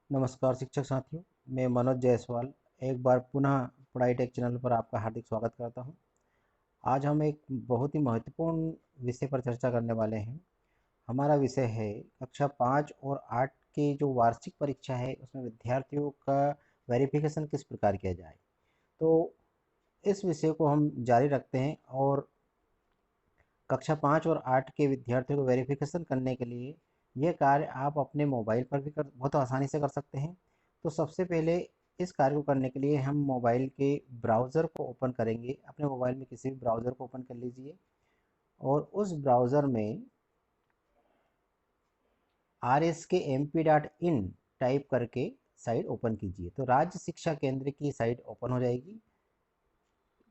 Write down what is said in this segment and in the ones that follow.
नमस्कार शिक्षक साथियों, मैं मनोज जायसवाल एक बार पुनः पढ़ाई टेक चैनल पर आपका हार्दिक स्वागत करता हूं। आज हम एक बहुत ही महत्वपूर्ण विषय पर चर्चा करने वाले हैं। हमारा विषय है कक्षा 5 और 8 की जो वार्षिक परीक्षा है उसमें विद्यार्थियों का वेरिफिकेशन किस प्रकार किया जाए। तो इस विषय को हम जारी रखते हैं और कक्षा 5 और 8 के विद्यार्थियों को वेरिफिकेशन करने के लिए ये कार्य आप अपने मोबाइल पर भी कर बहुत आसानी से कर सकते हैं। तो सबसे पहले इस कार्य को करने के लिए हम मोबाइल के ब्राउज़र को ओपन करेंगे। अपने मोबाइल में किसी भी ब्राउज़र को ओपन कर लीजिए और उस ब्राउज़र में rskmp.in टाइप करके साइट ओपन कीजिए तो राज्य शिक्षा केंद्र की साइट ओपन हो जाएगी।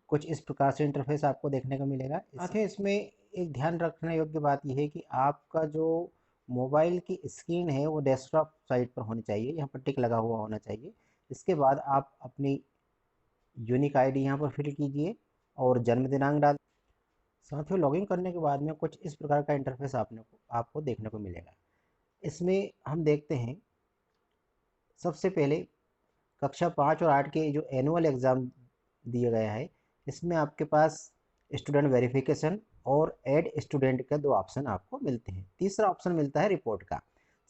कुछ इस प्रकार से इंटरफेस आपको देखने को मिलेगा। साथ ही इसमें एक ध्यान रखने योग्य बात यह है कि आपका जो मोबाइल की स्क्रीन है वो डेस्कटॉप साइट पर होनी चाहिए, यहाँ पर टिक लगा हुआ होना चाहिए। इसके बाद आप अपनी यूनिक आईडी यहाँ पर फिल कीजिए और जन्म दिनांक डाल। साथियों, लॉगिन करने के बाद में कुछ इस प्रकार का इंटरफेस आपको देखने को मिलेगा। इसमें हम देखते हैं सबसे पहले कक्षा 5 और 8 के जो एनुअल एग्ज़ाम दिया गया है इसमें आपके पास स्टूडेंट वेरिफिकेशन और ऐड स्टूडेंट का दो ऑप्शन आपको मिलते हैं। तीसरा ऑप्शन मिलता है रिपोर्ट का।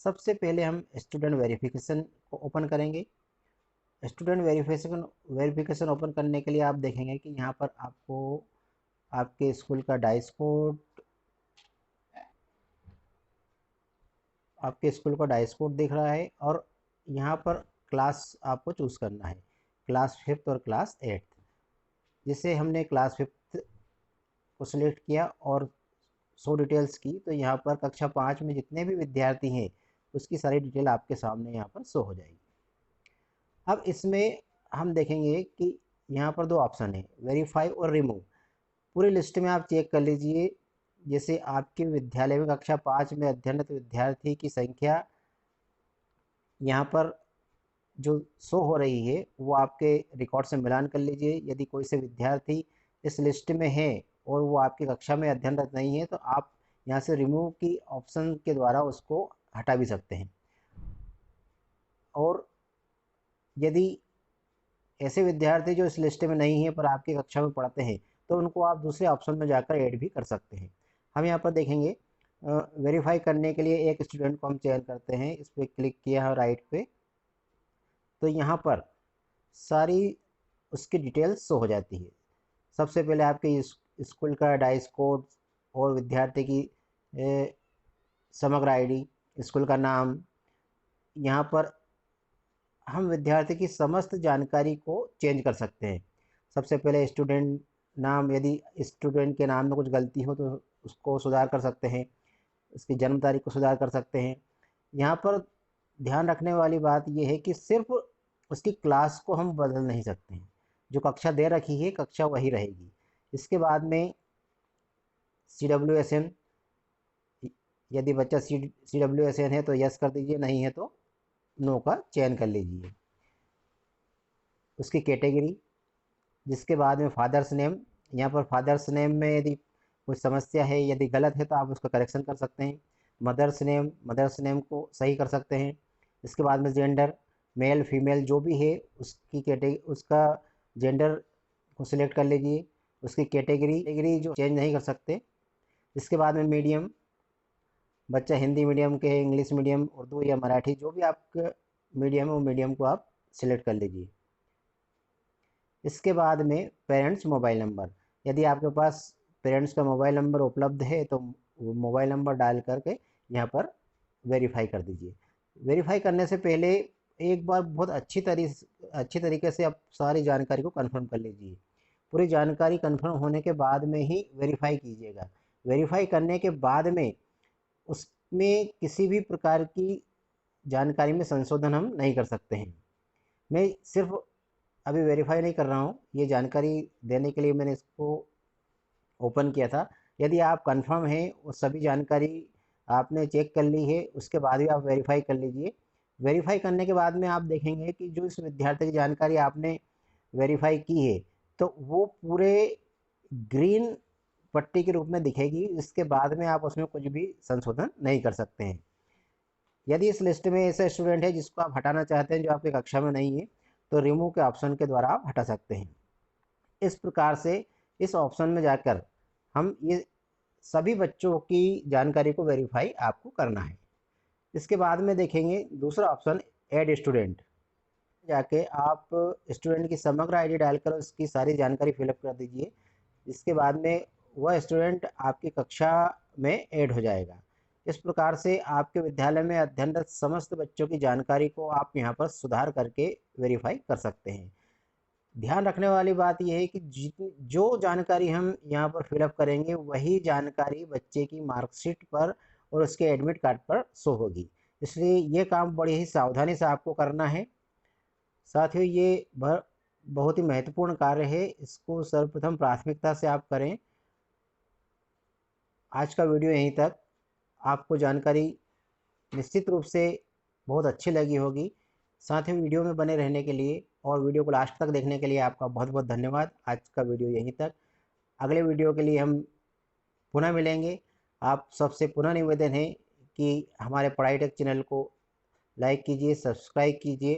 सबसे पहले हम स्टूडेंट वेरिफिकेशन को ओपन करेंगे। स्टूडेंट वेरिफिकेशन वेरिफिकेशन ओपन करने के लिए आप देखेंगे कि यहाँ पर आपको आपके स्कूल का डाइस कोड आपके स्कूल का डाइस कोड दिख रहा है और यहाँ पर क्लास आपको चूज़ करना है, क्लास 5th और क्लास 8th। जिसे हमने क्लास 5th को सिलेक्ट किया और शो डिटेल्स की तो यहाँ पर कक्षा 5 में जितने भी विद्यार्थी हैं उसकी सारी डिटेल आपके सामने यहाँ पर शो हो जाएगी। अब इसमें हम देखेंगे कि यहाँ पर दो ऑप्शन है, वेरीफाई और रिमूव। पूरी लिस्ट में आप चेक कर लीजिए। जैसे आपके विद्यालय में कक्षा 5 में अध्ययनरत विद्यार्थी की संख्या यहाँ पर जो शो हो रही है वो आपके रिकॉर्ड से मिलान कर लीजिए। यदि कोई से विद्यार्थी इस लिस्ट में है और वो आपकी कक्षा में अध्ययनरत नहीं है तो आप यहाँ से रिमूव की ऑप्शन के द्वारा उसको हटा भी सकते हैं। और यदि ऐसे विद्यार्थी जो इस लिस्ट में नहीं है पर आपकी कक्षा में पढ़ते हैं तो उनको आप दूसरे ऑप्शन में जाकर ऐड भी कर सकते हैं। हम यहाँ पर देखेंगे वेरीफाई करने के लिए एक स्टूडेंट को हम चयन करते हैं। इस पर क्लिक किया है राइट पे तो यहाँ पर सारी उसकी डिटेल्स शो हो जाती है। सबसे पहले आपके स्कूल का डाइस कोड और विद्यार्थी की समग्र आईडी, स्कूल का नाम। यहाँ पर हम विद्यार्थी की समस्त जानकारी को चेंज कर सकते हैं। सबसे पहले स्टूडेंट नाम, यदि स्टूडेंट के नाम में कुछ गलती हो तो उसको सुधार कर सकते हैं, उसकी जन्म तारीख को सुधार कर सकते हैं। यहाँ पर ध्यान रखने वाली बात यह है कि सिर्फ उसकी क्लास को हम बदल नहीं सकते हैं। जो कक्षा दे रखी है कक्षा वही रहेगी। इसके बाद में CWSN, यदि बच्चा CWSN है तो यस कर दीजिए, नहीं है तो नो का चयन कर लीजिए। उसकी कैटेगरी, जिसके बाद में फादर्स नेम। यहाँ पर फादर्स नेम में यदि कुछ समस्या है, यदि गलत है तो आप उसका करेक्शन कर सकते हैं। मदर्स नेम को सही कर सकते हैं। इसके बाद में जेंडर, मेल फीमेल जो भी है उसकी कैटेगरी, उसका जेंडर को सिलेक्ट कर लीजिए। उसकी कैटेगरी जो चेंज नहीं कर सकते। इसके बाद में मीडियम, बच्चा हिंदी मीडियम के है, इंग्लिश मीडियम, उर्दू या मराठी, जो भी आपका मीडियम है वो मीडियम को आप सिलेक्ट कर लीजिए। इसके बाद में पेरेंट्स मोबाइल नंबर, यदि आपके पास पेरेंट्स का मोबाइल नंबर उपलब्ध है तो वो मोबाइल नंबर डाल करके यहाँ पर वेरीफाई कर दीजिए। वेरीफाई करने से पहले एक बार बहुत अच्छी तरीके से आप सारी जानकारी को कंफर्म कर लीजिए। पूरी जानकारी कंफर्म होने के बाद में ही वेरीफाई कीजिएगा। वेरीफाई करने के बाद में उसमें किसी भी प्रकार की जानकारी में संशोधन हम नहीं कर सकते हैं। मैं सिर्फ अभी वेरीफाई नहीं कर रहा हूँ, ये जानकारी देने के लिए मैंने इसको ओपन किया था। यदि आप कंफर्म हैं वो सभी जानकारी आपने चेक कर ली है उसके बाद भी आप वेरीफाई कर लीजिए। वेरीफाई करने के बाद में आप देखेंगे कि जो इस विद्यार्थी की जानकारी आपने वेरीफाई की है तो वो पूरे ग्रीन पट्टी के रूप में दिखेगी। इसके बाद में आप उसमें कुछ भी संशोधन नहीं कर सकते हैं। यदि इस लिस्ट में ऐसा स्टूडेंट है जिसको आप हटाना चाहते हैं, जो आपकी कक्षा में नहीं है, तो रिमूव के ऑप्शन के द्वारा आप हटा सकते हैं। इस प्रकार से इस ऑप्शन में जाकर हम ये सभी बच्चों की जानकारी को वेरीफाई आपको करना है। इसके बाद में देखेंगे दूसरा ऑप्शन, ऐड स्टूडेंट। जाके आप स्टूडेंट की समग्र आईडी डालकर उसकी सारी जानकारी फिलअप कर दीजिए। इसके बाद में वह स्टूडेंट आपकी कक्षा में ऐड हो जाएगा। इस प्रकार से आपके विद्यालय में अध्ययनरत समस्त बच्चों की जानकारी को आप यहाँ पर सुधार करके वेरीफाई कर सकते हैं। ध्यान रखने वाली बात यह है कि जो जानकारी हम यहाँ पर फिलअप करेंगे वही जानकारी बच्चे की मार्कशीट पर और उसके एडमिट कार्ड पर शो होगी। इसलिए ये काम बड़ी ही सावधानी से आपको करना है। साथियों, ये बहुत ही महत्वपूर्ण कार्य है, इसको सर्वप्रथम प्राथमिकता से आप करें। आज का वीडियो यहीं तक। आपको जानकारी निश्चित रूप से बहुत अच्छी लगी होगी। साथ ही वीडियो में बने रहने के लिए और वीडियो को लास्ट तक देखने के लिए आपका बहुत बहुत धन्यवाद। आज का वीडियो यहीं तक। अगले वीडियो के लिए हम पुनः मिलेंगे। आप सबसे पुनः निवेदन है कि हमारे पढ़ाई टेक चैनल को लाइक कीजिए, सब्सक्राइब कीजिए